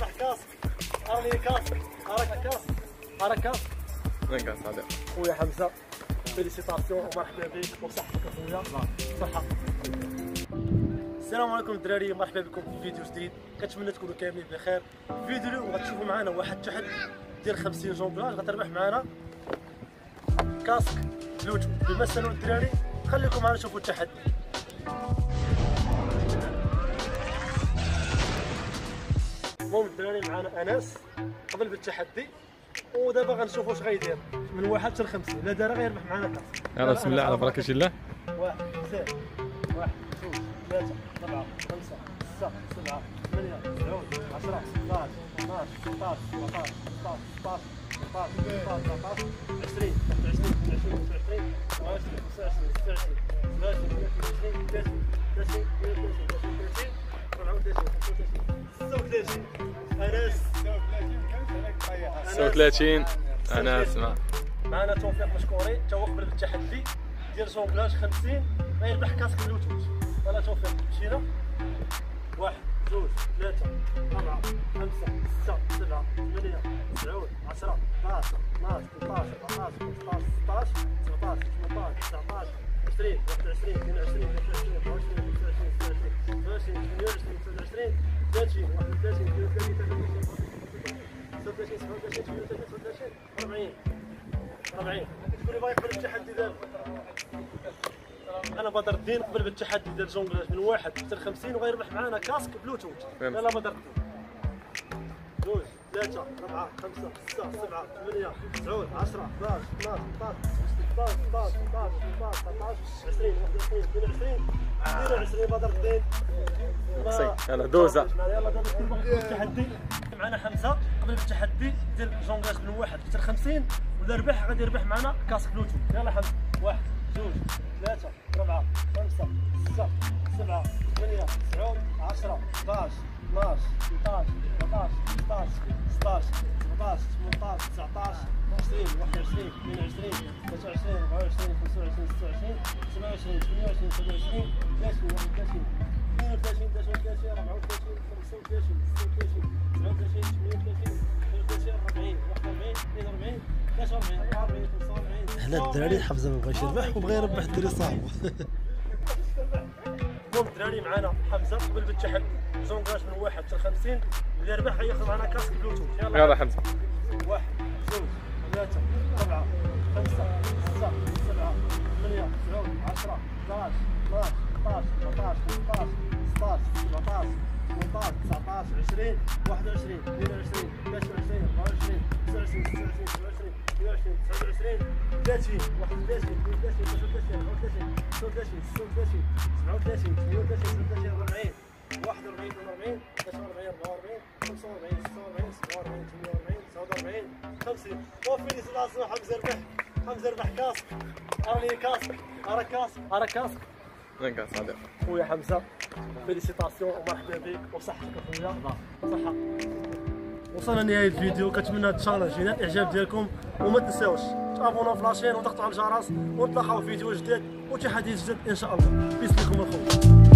ربح كاسك، ارني كاسك، ارك كاسك، ارك كاسك. وين كاس هذا؟ خويا حمزه فيليسيتاسيون ومرحبا بك وصحتك اخويا صحه. السلام عليكم الدراري، مرحبا بكم في فيديو جديد. كنتمنى تكونوا كاملين بخير. الفيديو اليوم غتشوفوا معنا واحد التحدي ديال 50 جونغلاج، غتربح معنا كاسك بلوتوث. بما سالوا الدراري خليكم معنا نشوفوا التحدي. المهم الدراري معنا انس قبل بالتحدي، ودابا غنشوفوا واش غيدير من 1 حتى ل 50. لا دار غيربح معنا كاس. يلا بسم الله على بركة الله. 1 2 1 2 3 4 5 6 7 8 9 10 11 12 13 14 15 16 17 18 20 21 22 23 24 25 26 27 28 29 30 31 36 انس 36 انا اسمع. معنا توفيق مشكوري تا هو قبل بالتحدي ديال جونغلاج 50 غيربح كاسك بلوتوث. يلا توفيق مشينا 1 2 3 4 5 6 7 8 9 10 11 12 13 14 15 16 17 18 19 20 21 22 23 24 25 26 27 28 29 30 31 32 33 40 شكون اللي باغي يقبل بالتحدي دابا؟ انا بدر الدين قبل بالتحدي ديال جونغلاج من 1 حتى ل 50 وغيربح معنا كاسك بلوتوث. يلا بدر الدين 2 3 4 5 6 7 8 9 10 11 12 13 16 17 18 19 20 21 22 بدر الدين. يلا دوزه. يلا دابا كيما التحدي معنا حمزه قبل بالتحدي ديال جونغلاج من 1 حتى ل 50 ولا ربح غادي يربح معنا كاسك بلوتوث. يلا حمزه 1 2 3 4 5 6 7 8 9 10 11 12 13 14 15 16 17 18 19 20 21 22 23 24 25 26 27 28 29 30 31 32 33 34 35 36 37 38 39 40 41 42 43 44 45. هنا الدراري حمزه ما بغاش يربح وبغى يربح الدري صاحبه. المهم الدراري معنا حمزه قبل بالتحدي جونغلاج من 1 حتى ل 50 اللي يربح غياخذ معنا كاسك بلوتوث. يلا حمزه 1 2 3 4 5 6 7 8 9 10 11 12 13 14 15 16 17 18 19 20 21 22 23 24 25 26 27 28 29 30 31 32 33 36 37 38 39 40 41 42 43 44 45 46 47 48 49 50. وفيليسيتاسيون حمزه ربح، حمزه ربح كاسك، ارني كاسك، ارك كاسك، ارك كاسك. وين كاس هذا؟ خويا حمزه فيليسيتاسيون ومرحبا بك وصحتك اخويا صحه. وصلنا لنهايه الفيديو، كنتمنى هاد التشالنج ينال الاعجاب ديالكم وما تنساوش تابوناو في لاشين وتضغطوا على الجرس ونتلاقاو في فيديو جديد وتحدي جديد ان شاء الله. بيس لكم الخوت.